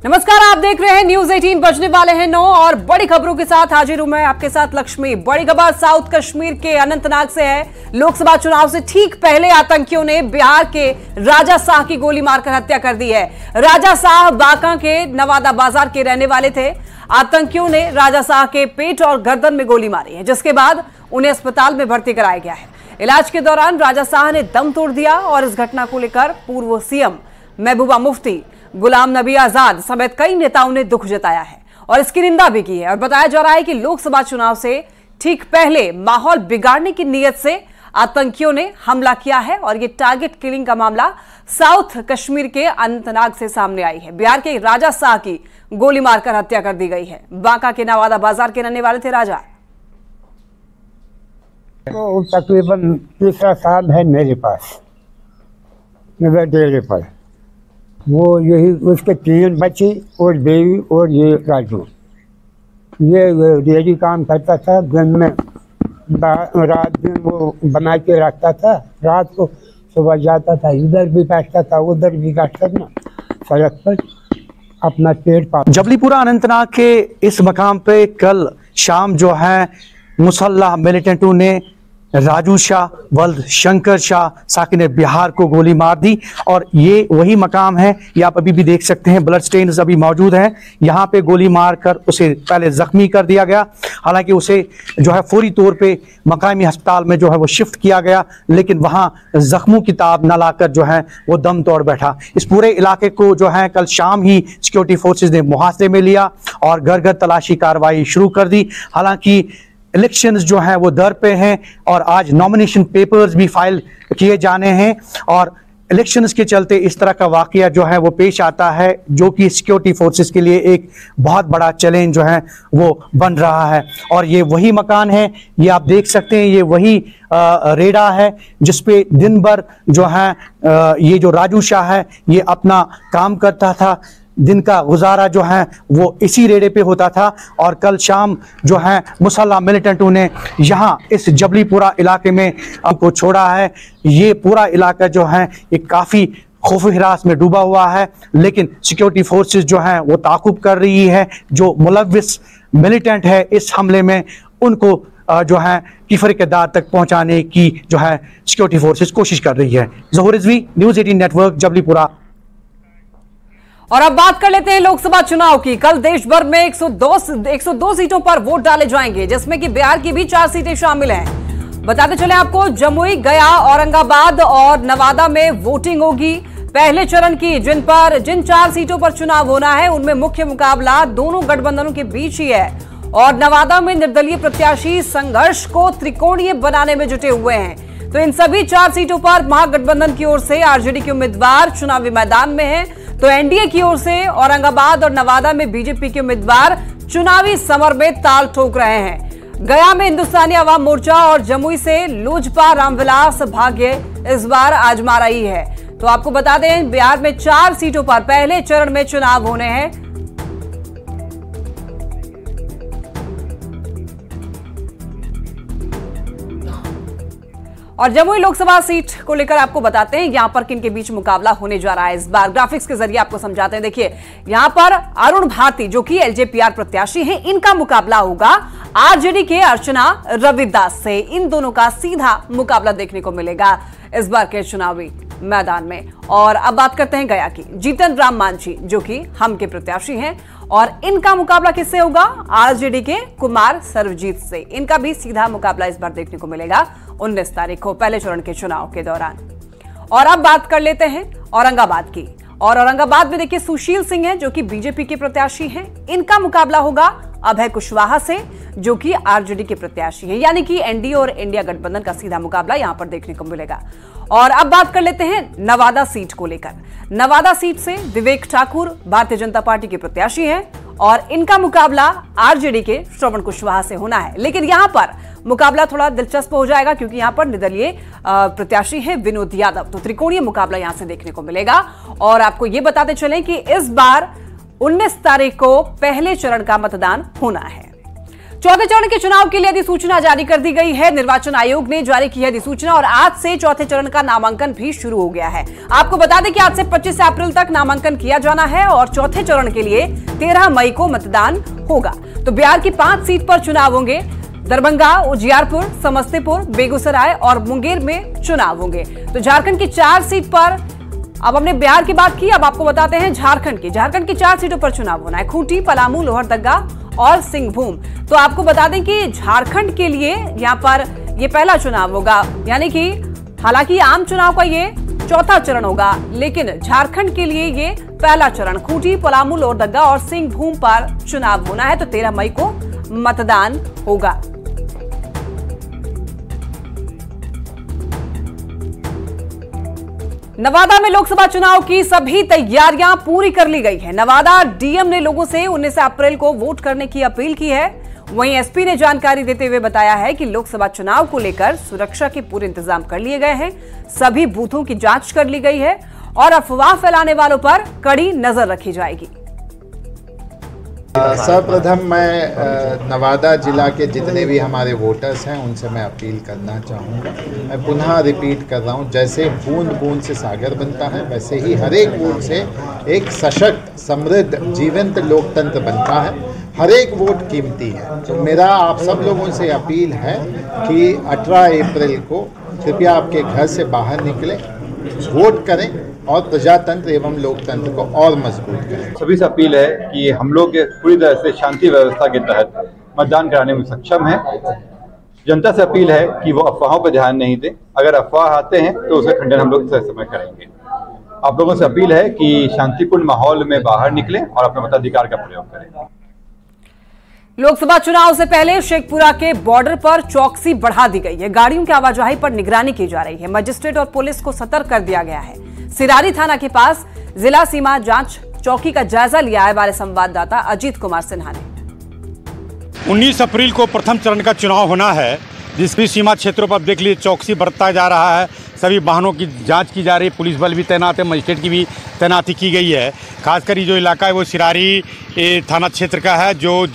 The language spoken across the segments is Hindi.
नमस्कार, आप देख रहे हैं न्यूज 18। बजने वाले हैं 9 और बड़ी खबरों के साथ हाजिर हूं मैं आपके साथ लक्ष्मी। बड़ी खबर साउथ कश्मीर के अनंतनाग से है। लोकसभा चुनाव से ठीक पहले आतंकियों ने बिहार के राजा शाह की गोली मारकर हत्या कर दी है। राजा शाह बांका के नवादा बाजार के रहने वाले थे। आतंकियों ने राजा शाह के पेट और गर्दन में गोली मारी है, जिसके बाद उन्हें अस्पताल में भर्ती कराया गया है। इलाज के दौरान राजा शाह ने दम तोड़ दिया और इस घटना को लेकर पूर्व सीएम महबूबा मुफ्ती, गुलाम नबी आजाद समेत कई नेताओं ने दुख जताया है और इसकी निंदा भी की है। और बताया जा रहा है कि लोकसभा चुनाव से ठीक पहले माहौल बिगाड़ने की नीयत से आतंकियों ने हमला किया है और यह टारगेट किलिंग का मामला साउथ कश्मीर के अनंतनाग से सामने आई है। बिहार के राजा शाह की गोली मारकर हत्या कर दी गई है। बांका के नवादा बाजार के रहने वाले थे राजा। तो तकरीबन तीसरा साल है मेरे पास डेरे पर। वो यही उसके 3 बच्चे और बेवी और ये राजू, ये डेयरी काम करता था। दिन में रात दिन वो बना के रखता था, रात को सुबह जाता था, इधर भी बैठता था उधर भी बैठता था सड़क पर अपना पेट पाल। जबलीपुरा अनंतनाग के इस मकाम पे कल शाम जो है मुसल्लह मिलिटेंटों ने राजू शाह वल्द शंकर शाह साकिन बिहार को गोली मार दी और ये वही मकाम है। ये आप अभी भी देख सकते हैं, ब्लड स्टेन्स अभी मौजूद हैं। यहाँ पे गोली मारकर उसे पहले जख्मी कर दिया गया। हालांकि उसे जो है फौरी तौर पे मकामी अस्पताल में जो है वो शिफ्ट किया गया, लेकिन वहाँ जख्मों की ताब न लाकर जो है वो दम तोड़ बैठा। इस पूरे इलाके को जो है कल शाम ही सिक्योरिटी फोर्सेज ने मुहासरे में लिया और घर घर तलाशी कार्रवाई शुरू कर दी। हालांकि इलेक्शंस जो हैं वो दर पे हैं और आज नॉमिनेशन पेपर्स भी फाइल किए जाने हैं और इलेक्शंस के चलते इस तरह का वाकया जो है वो पेश आता है, जो कि सिक्योरिटी फोर्सेस के लिए एक बहुत बड़ा चैलेंज जो है वो बन रहा है। और ये वही मकान है, ये आप देख सकते हैं, ये वही रेडा है जिसपे दिन भर जो है ये जो राजू शाह है ये अपना काम करता था। दिन का गुजारा जो है वो इसी रेड़े पे होता था और कल शाम जो है मुसल्लह मिलिटेंटों ने यहाँ इस जबलीपुरा इलाके में हमको छोड़ा है। ये पूरा इलाका जो है ये काफ़ी खौफ हिरास में डूबा हुआ है, लेकिन सिक्योरिटी फोर्सेस जो हैं वो ताक़ुब कर रही है। जो मुलव्विस मिलिटेंट है इस हमले में उनको जो है किफर के दार तक पहुँचाने की जो है सिक्योरिटी फोर्सेस कोशिश कर रही है। ज़हूर रिजवी, न्यूज़ 18 नेटवर्क, जबलीपुरा। और अब बात कर लेते हैं लोकसभा चुनाव की। कल देश भर में 102 सीटों पर वोट डाले जाएंगे, जिसमें कि बिहार की भी 4 सीटें शामिल हैं। बताते चले आपको, जमुई, गया, औरंगाबाद और नवादा में वोटिंग होगी पहले चरण की। जिन 4 सीटों पर चुनाव होना है उनमें मुख्य मुकाबला दोनों गठबंधनों के बीच ही है और नवादा में निर्दलीय प्रत्याशी संघर्ष को त्रिकोणीय बनाने में जुटे हुए हैं। तो इन सभी 4 सीटों पर महागठबंधन की ओर से आरजेडी के उम्मीदवार चुनावी मैदान में हैं, तो एनडीए की ओर से औरंगाबाद और नवादा में बीजेपी के उम्मीदवार चुनावी समर में ताल ठोक रहे हैं। गया में हिंदुस्तानी अवाम मोर्चा और जमुई से लोजपा रामविलास भाग्य इस बार आजमा रही है। तो आपको बता दें, बिहार में 4 सीटों पर पहले चरण में चुनाव होने हैं। और जमुई लोकसभा सीट को लेकर आपको बताते हैं यहां पर किन के बीच मुकाबला होने जा रहा है। इस बार ग्राफिक्स के जरिए आपको समझाते हैं। देखिए, यहां पर अरुण भारती जो कि एलजेपीआर प्रत्याशी हैं, इनका मुकाबला होगा आरजेडी के अर्चना रविदास से। इन दोनों का सीधा मुकाबला देखने को मिलेगा इस बार के चुनावी मैदान में। और अब बात करते हैं गया की। जीतन राम मांझी जो कि हम के प्रत्याशी हैं और इनका मुकाबला किससे होगा? आरजेडी के कुमार सर्वजीत से। इनका भी सीधा मुकाबला इस बार देखने को मिलेगा 19 तारीख को पहले चरण के चुनाव के दौरान। और अब बात कर लेते हैं औरंगाबाद की। और औरंगाबाद में देखिए, सुशील सिंह है जो कि बीजेपी के प्रत्याशी हैं। इनका मुकाबला होगा अभय कुशवाहा से जो कि आरजेडी के प्रत्याशी हैं। यानी कि एनडीए और इंडिया गठबंधन का सीधा मुकाबला यहां पर देखने को मिलेगा। और अब बात कर लेते हैं नवादा सीट को लेकर। नवादा सीट से विवेक ठाकुर भारतीय जनता पार्टी के प्रत्याशी हैं और इनका मुकाबला आरजेडी के श्रवण कुशवाहा से होना है। लेकिन यहां पर मुकाबला थोड़ा दिलचस्प हो जाएगा क्योंकि यहां पर निर्दलीय प्रत्याशी है विनोद यादव। तो त्रिकोणीय मुकाबला यहां से देखने को मिलेगा। और आपको यह बताते चलें कि इस बार 19 तारीख को पहले चरण का मतदान होना है। चौथे चरण के चुनाव के लिए अधिसूचना जारी कर दी गई है। निर्वाचन आयोग ने जारी की है अधिसूचना और आज से चौथे चरण का नामांकन भी शुरू हो गया है। आपको बता दें कि आज से 25 अप्रैल तक नामांकन किया जाना है और चौथे चरण के लिए 13 मई को मतदान होगा। तो बिहार की 5 सीट पर चुनाव होंगे। दरभंगा, उजियारपुर, समस्तीपुर, बेगूसराय और मुंगेर में चुनाव होंगे। तो झारखंड की 4 सीट पर, अब हमने बिहार की बात की, अब आपको बताते हैं झारखंड की 4 सीटों पर चुनाव होना है। खूंटी, पलामू, लोहरदगा और सिंहभूम। तो आपको बता दें कि झारखंड के लिए यहां पर यह पहला चुनाव होगा, यानी कि हालांकि आम चुनाव का ये चौथा चरण होगा, लेकिन झारखंड के लिए ये पहला चरण खूंटी, पलामू, लोहरदगा और सिंहभूम पर चुनाव होना है। तो 13 मई को मतदान होगा। नवादा में लोकसभा चुनाव की सभी तैयारियां पूरी कर ली गई है। नवादा डीएम ने लोगों से 19 अप्रैल को वोट करने की अपील की है। वहीं एसपी ने जानकारी देते हुए बताया है कि लोकसभा चुनाव को लेकर सुरक्षा के पूरे इंतजाम कर लिए गए हैं। सभी बूथों की जांच कर ली गई है और अफवाह फैलाने वालों पर कड़ी नजर रखी जाएगी। सर्वप्रथम मैं नवादा जिला के जितने भी हमारे वोटर्स हैं उनसे मैं अपील करना चाहूँगा। मैं पुनः रिपीट कर रहा हूँ, जैसे बूंद बूंद से सागर बनता है वैसे ही हर एक वोट से एक सशक्त, समृद्ध, जीवंत लोकतंत्र बनता है। हर एक वोट कीमती है। तो मेरा आप सब लोगों से अपील है कि 18 अप्रैल को कृपया आपके घर से बाहर निकलें, वोट करें और प्रजातंत्र एवं लोकतंत्र को और मजबूत करें। सभी से अपील है कि हम लोग पूरी तरह से शांति व्यवस्था के तहत मतदान कराने में सक्षम हैं। जनता से अपील है कि वो अफवाहों पर ध्यान नहीं दें। अगर अफवाह आते हैं तो उसका खंडन हम लोग तय समय करेंगे। आप लोगों से अपील है कि शांतिपूर्ण माहौल में बाहर निकलें और अपने मताधिकार का प्रयोग करें। लोकसभा चुनाव से पहले शेखपुरा के बॉर्डर पर चौकसी बढ़ा दी गई है। गाड़ियों की आवाजाही पर निगरानी की जा रही है। मजिस्ट्रेट और पुलिस को सतर्क कर दिया गया है। सिरारी थाना के पास जिला सीमा जांच चौकी का जायजा लिया है हमारे संवाददाता अजीत कुमार सिन्हा ने। 19 अप्रैल को प्रथम चरण का चुनाव होना है, जिस भी सीमा क्षेत्रों पर देख लीजिए चौकसी बरता जा रहा है। सभी वाहनों की जांच की जा रही है। पुलिस बल भी तैनात है, मजिस्ट्रेट की भी तैनाती की गई है। खासकर ये जो इलाका है वो सिरारी थाना क्षेत्र का है, जो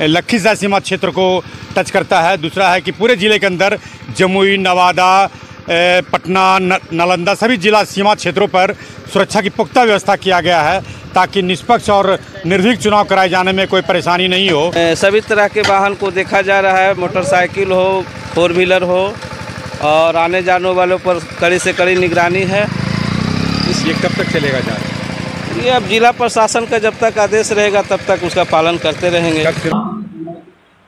लखीसराय सीमा क्षेत्र को टच करता है। दूसरा है कि पूरे ज़िले के अंदर जमुई, नवादा, पटना, नालंदा सभी जिला सीमा क्षेत्रों पर सुरक्षा की पुख्ता व्यवस्था किया गया है ताकि निष्पक्ष और निर्भीक चुनाव कराए जाने में कोई परेशानी नहीं हो। सभी तरह के वाहन को देखा जा रहा है, मोटरसाइकिल हो, 4 व्हीलर हो, और आने जाने वालों पर कड़ी से कड़ी निगरानी है। ये कब तक चलेगा जा रहा है? ये अब जिला प्रशासन का जब तक आदेश रहेगा तब तक उसका पालन करते रहेंगे।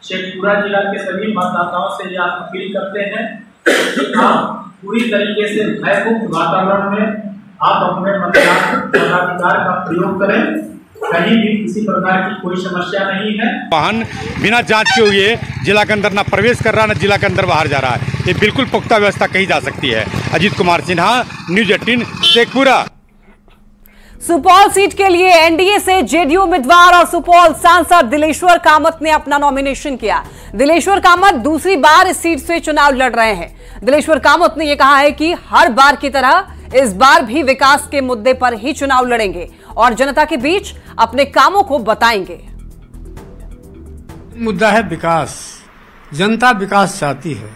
शेखपुरा जिला के सभी मतदाताओं से यह अपील करते हैं कि आप पूरी तरीके से भयमुक्त वातावरण में आप अपने मताधिकार का प्रयोग करें। कहीं भी किसी प्रकार की कोई समस्या नहीं है। वाहन बिना जांच के हुए जिला के अंदर ना प्रवेश कर रहा, ना जिला के अंदर बाहर जा रहा है। ये बिल्कुल पुख्ता व्यवस्था कही जा सकती है। अजीत कुमार सिन्हा, न्यूज़ 18 शेखपुरा। सुपौल सीट के लिए एनडीए से जेडीयू उम्मीदवार और सुपौल सांसद दिलेश्वर कामत ने अपना नॉमिनेशन किया। दिलेश्वर कामत दूसरी बार इस सीट से चुनाव लड़ रहे हैं। दिलेश्वर कामत ने यह कहा है कि हर बार की तरह इस बार भी विकास के मुद्दे पर ही चुनाव लड़ेंगे और जनता के बीच अपने कामों को बताएंगे। मुद्दा है विकास। जनता विकास चाहती है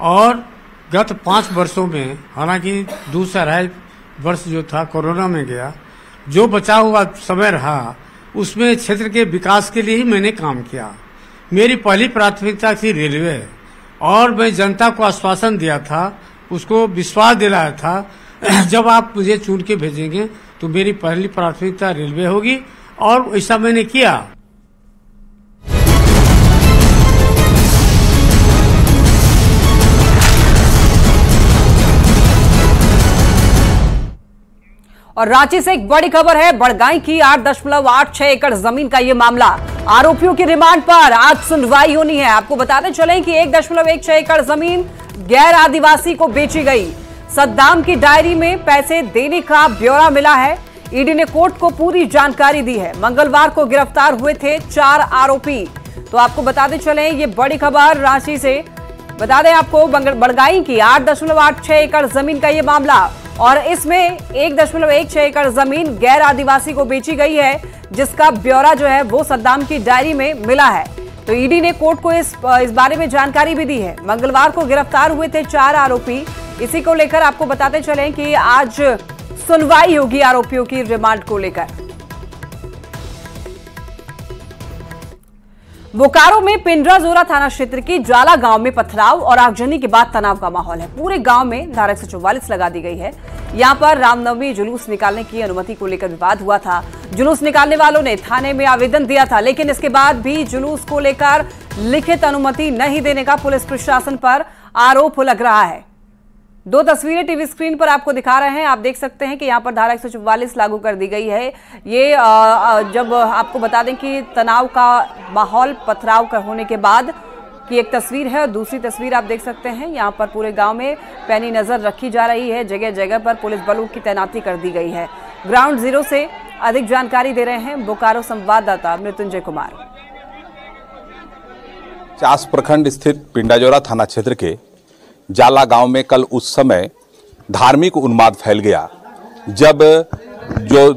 और गत 5 वर्षों में, हालांकि दूसरा वर्ष जो था कोरोना में गया, जो बचा हुआ समय रहा उसमें क्षेत्र के विकास के लिए ही मैंने काम किया। मेरी पहली प्राथमिकता थी रेलवे और मैं जनता को आश्वासन दिया था, उसको विश्वास दिलाया था जब आप मुझे चुन के भेजेंगे तो मेरी पहली प्राथमिकता रेलवे होगी और ऐसा मैंने किया। और रांची से एक बड़ी खबर है। बड़गाई की 8.86 एकड़ जमीन का यह मामला, आरोपियों की रिमांड पर आज सुनवाई होनी है। आपको बताते चले कि 1.16 एकड़ जमीन गैर आदिवासी को बेची गई। सद्दाम की डायरी में पैसे देने का ब्यौरा मिला है। ईडी ने कोर्ट को पूरी जानकारी दी है। मंगलवार को गिरफ्तार हुए थे 4 आरोपी। तो आपको बताते चले ये बड़ी खबर रांची से। बता दें आपको, बड़गाई की 8.86 एकड़ जमीन का ये मामला और इसमें 1.16 एकड़ जमीन गैर आदिवासी को बेची गई है, जिसका ब्यौरा जो है वो सद्दाम की डायरी में मिला है। तो ईडी ने कोर्ट को इस बारे में जानकारी भी दी है। मंगलवार को गिरफ्तार हुए थे 4 आरोपी। इसी को लेकर आपको बताते चलें कि आज सुनवाई होगी आरोपियों की रिमांड को लेकर। बोकारो में पिंडराजोरा थाना क्षेत्र की जाला गांव में पथराव और आगजनी के बाद तनाव का माहौल है। पूरे गांव में धारा 144 लगा दी गई है। यहां पर रामनवमी जुलूस निकालने की अनुमति को लेकर विवाद हुआ था। जुलूस निकालने वालों ने थाने में आवेदन दिया था, लेकिन इसके बाद भी जुलूस को लेकर लिखित अनुमति नहीं देने का पुलिस प्रशासन पर आरोप लग रहा है। 2 तस्वीरें टीवी स्क्रीन पर आपको दिखा रहे हैं। आप देख सकते हैं कि यहां पर धारा 144 लागू कर दी गई है। ये जब आपको बता दें कि तनाव का माहौल पथराव का होने के बाद की एक तस्वीर है और दूसरी तस्वीर आप देख सकते हैं। यहां पर पूरे गांव में पैनी नजर रखी जा रही है। जगह जगह पर पुलिस बलों की तैनाती कर दी गई है। ग्राउंड जीरो से अधिक जानकारी दे रहे हैं बोकारो संवाददाता मृत्युंजय कुमार। 50 प्रखंड स्थित पिंडाजोरा थाना क्षेत्र के जाला गांव में कल उस समय धार्मिक उन्माद फैल गया जब जो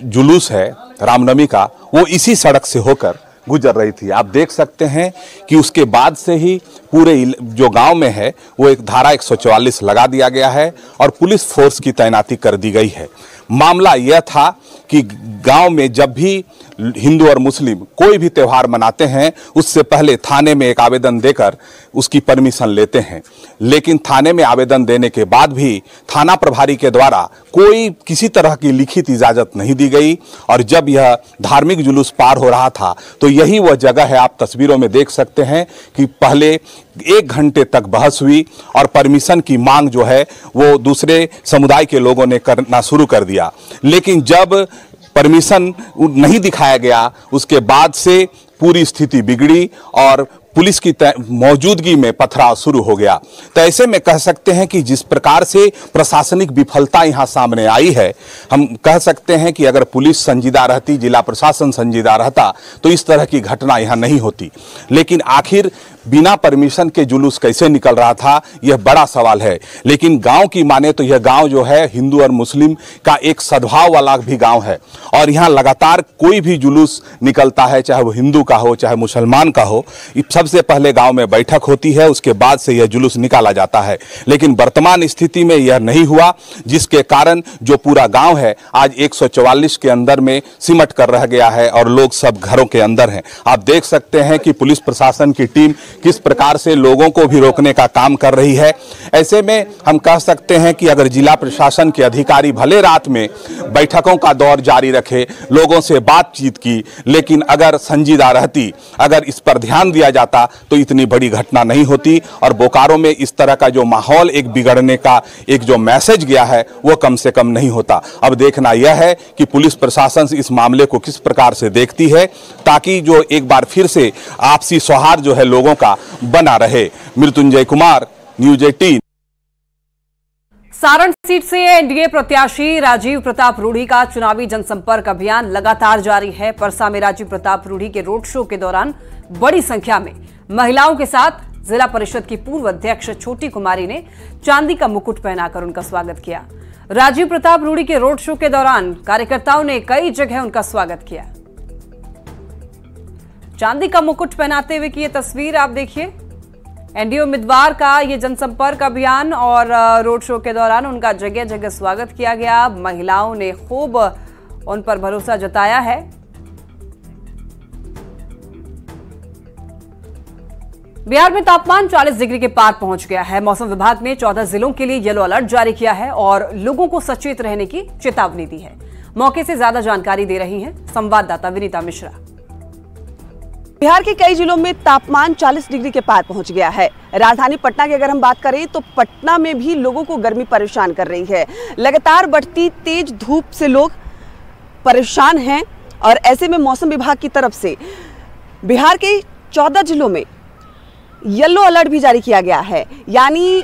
जुलूस है रामनवमी का वो इसी सड़क से होकर गुजर रही थी। आप देख सकते हैं कि उसके बाद से ही पूरे जो गांव में है वो एक धारा 144 लगा दिया गया है और पुलिस फोर्स की तैनाती कर दी गई है। मामला यह था कि गांव में जब भी हिंदू और मुस्लिम कोई भी त्यौहार मनाते हैं उससे पहले थाने में एक आवेदन देकर उसकी परमिशन लेते हैं, लेकिन थाने में आवेदन देने के बाद भी थाना प्रभारी के द्वारा कोई किसी तरह की लिखित इजाजत नहीं दी गई। और जब यह धार्मिक जुलूस पार हो रहा था तो यही वह जगह है, आप तस्वीरों में देख सकते हैं कि पहले 1 घंटे तक बहस हुई और परमिशन की मांग जो है वो दूसरे समुदाय के लोगों ने करना शुरू कर दिया। लेकिन जब परमिशन नहीं दिखाया गया उसके बाद से पूरी स्थिति बिगड़ी और पुलिस की मौजूदगी में पथराव शुरू हो गया। तो ऐसे में कह सकते हैं कि जिस प्रकार से प्रशासनिक विफलता यहां सामने आई है, हम कह सकते हैं कि अगर पुलिस संजीदा रहती, जिला प्रशासन संजीदा रहता तो इस तरह की घटना यहां नहीं होती। लेकिन आखिर बिना परमिशन के जुलूस कैसे निकल रहा था यह बड़ा सवाल है। लेकिन गांव की माने तो यह गांव जो है हिंदू और मुस्लिम का एक सद्भाव वाला भी गांव है और यहां लगातार कोई भी जुलूस निकलता है, चाहे वो हिंदू का हो चाहे मुसलमान का हो, सबसे पहले गांव में बैठक होती है, उसके बाद से यह जुलूस निकाला जाता है। लेकिन वर्तमान स्थिति में यह नहीं हुआ, जिसके कारण जो पूरा गांव है आज 144 के अंदर में सिमट कर रह गया है और लोग सब घरों के अंदर हैं। आप देख सकते हैं कि पुलिस प्रशासन की टीम किस प्रकार से लोगों को भी रोकने का काम कर रही है। ऐसे में हम कह सकते हैं कि अगर जिला प्रशासन के अधिकारी भले रात में बैठकों का दौर जारी रखे, लोगों से बातचीत की, लेकिन अगर संजीदा रहती, अगर इस पर ध्यान दिया जाता तो इतनी बड़ी घटना नहीं होती और बोकारो में इस तरह का जो माहौल एक बिगड़ने का एक जो मैसेज गया है वो कम से कम नहीं होता। अब देखना यह है कि पुलिस प्रशासन इस मामले को किस प्रकार से देखती है ताकि जो एक बार फिर से आपसी सौहार्द जो है लोगों का बना रहे। मृत्युंजय कुमार, न्यूज 18। सारण सीट से एनडीए प्रत्याशी राजीव प्रताप रूढ़ी का चुनावी जनसंपर्क अभियान लगातार जारी है। परसा में राजीव प्रताप रूढ़ी के रोड शो के दौरान बड़ी संख्या में महिलाओं के साथ जिला परिषद की पूर्व अध्यक्ष छोटी कुमारी ने चांदी का मुकुट पहनाकर उनका स्वागत किया। राजीव प्रताप रूढ़ी के रोड शो के दौरान कार्यकर्ताओं ने कई जगह उनका स्वागत किया। चांदी का मुकुट पहनाते हुए की ये तस्वीर आप देखिए। एनडीए उम्मीदवार का ये जनसंपर्क अभियान और रोड शो के दौरान उनका जगह जगह स्वागत किया गया। महिलाओं ने खूब उन पर भरोसा जताया है। बिहार में तापमान 40 डिग्री के पार पहुंच गया है। मौसम विभाग ने 14 जिलों के लिए येलो अलर्ट जारी किया है और लोगों को सचेत रहने की चेतावनी दी है। मौके से ज्यादा जानकारी दे रही हैं संवाददाता विनीता मिश्रा। बिहार के कई जिलों में तापमान 40 डिग्री के पार पहुंच गया है। राजधानी पटना की अगर हम बात करें तो पटना में भी लोगों को गर्मी परेशान कर रही है। लगातार बढ़ती तेज धूप से लोग परेशान हैं और ऐसे में मौसम विभाग की तरफ से बिहार के 14 जिलों में येलो अलर्ट भी जारी किया गया है। यानी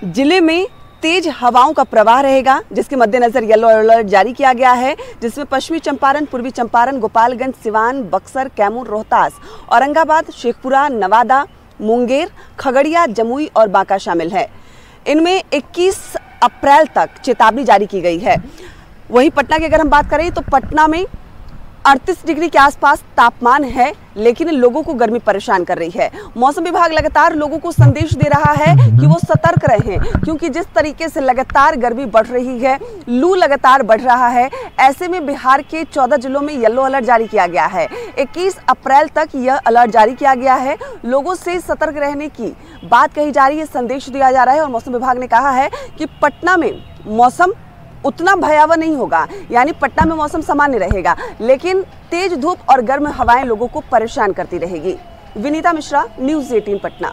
जिले में तेज हवाओं का प्रवाह रहेगा, जिसके मद्देनजर येलो अलर्ट जारी किया गया है, जिसमें पश्चिमी चंपारण, पूर्वी चंपारण, गोपालगंज, सिवान, बक्सर, कैमूर, रोहतास, औरंगाबाद, शेखपुरा, नवादा, मुंगेर, खगड़िया, जमुई और बांका शामिल है। इनमें 21 अप्रैल तक चेतावनी जारी की गई है। वहीं पटना की अगर हम बात करें तो पटना में 38 डिग्री के आसपास तापमान है, लेकिन लोगों को गर्मी परेशान कर रही है। मौसम विभाग लगातार लोगों को संदेश दे रहा है कि वो सतर्क रहें, क्योंकि जिस तरीके से लगातार गर्मी बढ़ रही है, लू लगातार बढ़ रहा है, ऐसे में बिहार के 14 जिलों में येलो अलर्ट जारी किया गया है। 21 अप्रैल तक यह अलर्ट जारी किया गया है। लोगों से सतर्क रहने की बात कही जा रही है, संदेश दिया जा रहा है। और मौसम विभाग ने कहा है कि पटना में मौसम उतना भयावह नहीं होगा, यानी पटना में मौसम सामान्य रहेगा, लेकिन तेज धूप और गर्म हवाएं लोगों को परेशान करती रहेगी। विनीता मिश्रा, न्यूज़ 18 पटना।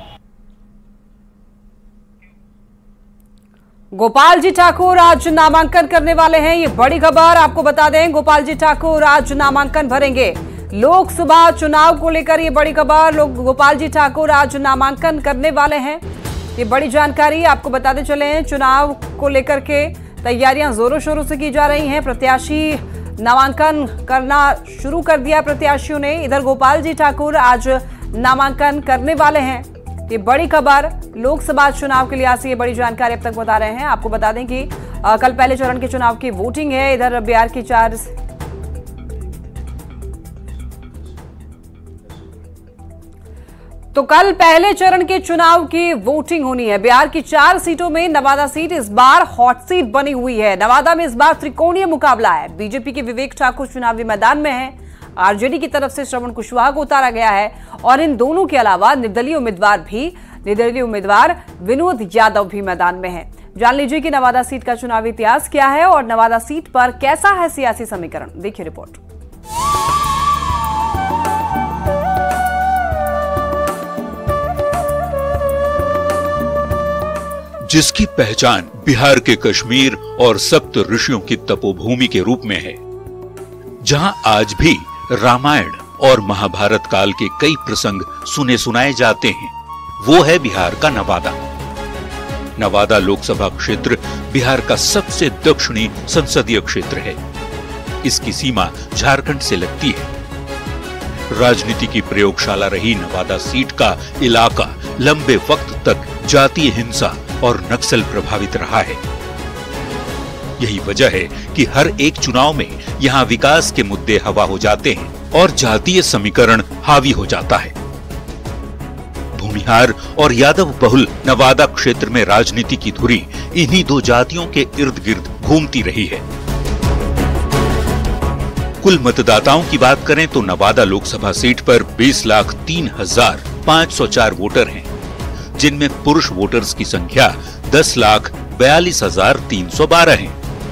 गोपाल जी ठाकुर आज नामांकन करने वाले हैं, ये बड़ी खबर आपको बता दें। गोपाल जी ठाकुर आज नामांकन भरेंगे लोकसभा चुनाव को लेकर, ये बड़ी खबर। गोपाल जी ठाकुर आज नामांकन करने वाले हैं, ये बड़ी जानकारी आपको बताते चले। चुनाव को लेकर के तैयारियां जोरों शोरों से की जा रही हैं। प्रत्याशी नामांकन करना शुरू कर दिया प्रत्याशियों ने। इधर गोपाल जी ठाकुर आज नामांकन करने वाले हैं, ये बड़ी खबर। लोकसभा चुनाव के लिहाज से ये बड़ी जानकारी अब तक बता रहे हैं। आपको बता दें कि कल पहले चरण के चुनाव की वोटिंग है। इधर बिहार की 4 तो कल पहले चरण के चुनाव की वोटिंग होनी है। बिहार की 4 सीटों में नवादा सीट इस बार हॉट सीट बनी हुई है। नवादा में इस बार त्रिकोणीय मुकाबला है। बीजेपी के विवेक ठाकुर चुनावी मैदान में है, आरजेडी की तरफ से श्रवण कुशवाहा को उतारा गया है, और इन दोनों के अलावा निर्दलीय उम्मीदवार विनोद यादव भी मैदान में है। जान लीजिए कि नवादा सीट का चुनावी इतिहास क्या है और नवादा सीट पर कैसा है सियासी समीकरण। देखिए रिपोर्ट। जिसकी पहचान बिहार के कश्मीर और सप्त ऋषियों की तपोभूमि के रूप में है, जहां आज भी रामायण और महाभारत काल के कई प्रसंग सुने सुनाए जाते हैं, वो है बिहार का नवादा। नवादा लोकसभा क्षेत्र बिहार का सबसे दक्षिणी संसदीय क्षेत्र है। इसकी सीमा झारखंड से लगती है। राजनीति की प्रयोगशाला रही नवादा सीट का इलाका लंबे वक्त तक जातीय हिंसा और नक्सल प्रभावित रहा है। यही वजह है कि हर एक चुनाव में यहाँ विकास के मुद्दे हवा हो जाते हैं और जातीय समीकरण हावी हो जाता है। भूमिहार और यादव बहुल नवादा क्षेत्र में राजनीति की धुरी इन्हीं दो जातियों के इर्द गिर्द घूमती रही है। कुल मतदाताओं की बात करें तो नवादा लोकसभा सीट पर 20,03,504 वोटर हैं, जिनमें पुरुष वोटर्स की संख्या 10,42,312 है,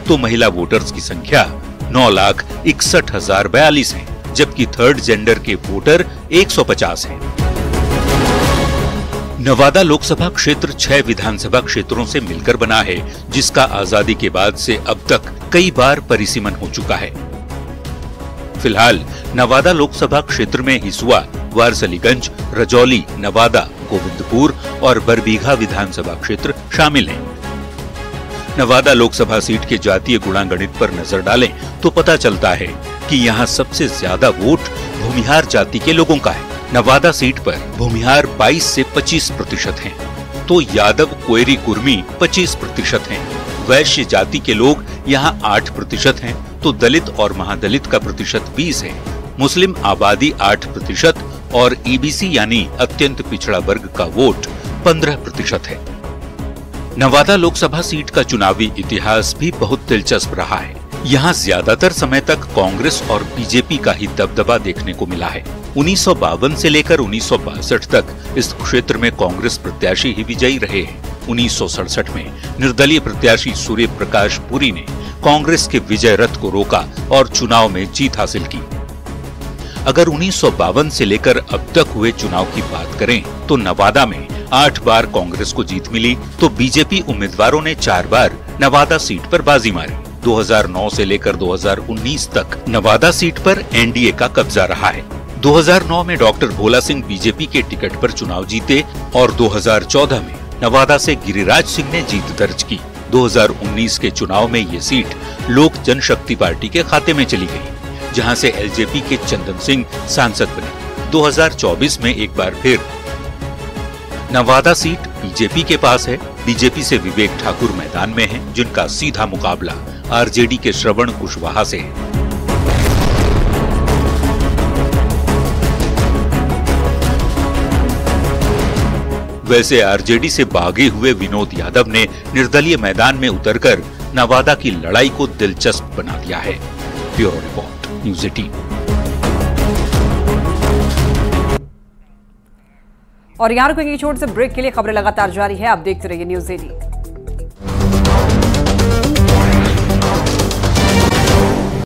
तो महिला वोटर्स की संख्या 9,61,042 है, जबकि थर्ड जेंडर के वोटर 150 हैं। नवादा लोकसभा क्षेत्र 6 विधानसभा क्षेत्रों से मिलकर बना है, जिसका आजादी के बाद से अब तक कई बार परिसीमन हो चुका है। फिलहाल नवादा लोकसभा क्षेत्र में हिसुआ, वारसलीगंज, रजौली, नवादा, गोविंदपुर और बरबीघा विधानसभा क्षेत्र शामिल हैं। नवादा लोकसभा सीट के जातीय गुणागणित पर नजर डालें तो पता चलता है कि यहाँ सबसे ज्यादा वोट भूमिहार जाति के लोगों का है। नवादा सीट पर भूमिहार 22 से 25% हैं, तो यादव, कोयरी, कुर्मी 25% हैं। वैश्य जाति के लोग यहाँ 8% हैं, तो दलित और महादलित का प्रतिशत 20 है। मुस्लिम आबादी 8% और ईबीसी यानी अत्यंत पिछड़ा वर्ग का वोट 15% है। नवादा लोकसभा सीट का चुनावी इतिहास भी बहुत दिलचस्प रहा है। यहाँ ज्यादातर समय तक कांग्रेस और बीजेपी का ही दबदबा देखने को मिला है। 1952 से लेकर 1962 तक इस क्षेत्र में कांग्रेस प्रत्याशी ही विजयी रहे हैं। 1967 में निर्दलीय प्रत्याशी सूर्य प्रकाश पुरी ने कांग्रेस के विजय रथ को रोका और चुनाव में जीत हासिल की। अगर 1952 से लेकर अब तक हुए चुनाव की बात करें तो नवादा में 8 बार कांग्रेस को जीत मिली, तो बीजेपी उम्मीदवारों ने 4 बार नवादा सीट पर बाजी मारी। 2009 से लेकर 2019 तक नवादा सीट पर एनडीए का कब्जा रहा है। 2009 में डॉक्टर भोला सिंह बीजेपी के टिकट पर चुनाव जीते और 2014 में नवादा से गिरिराज सिंह ने जीत दर्ज की। 2019 के चुनाव में ये सीट लोक जनशक्ति पार्टी के खाते में चली गई, जहां से एलजेपी के चंदन सिंह सांसद बने। 2024 में एक बार फिर नवादा सीट बीजेपी के पास है। बीजेपी से विवेक ठाकुर मैदान में हैं, जिनका सीधा मुकाबला आरजेडी के श्रवण कुशवाहा से है। वैसे आरजेडी से भागे हुए विनोद यादव ने निर्दलीय मैदान में उतरकर नवादा की लड़ाई को दिलचस्प बना दिया है। Bureau report, news 18। और यहाँ रुकेंगे छोटे से ब्रेक के लिए। खबरें लगातार जारी है, आप देखते रहिए न्यूज़ 18।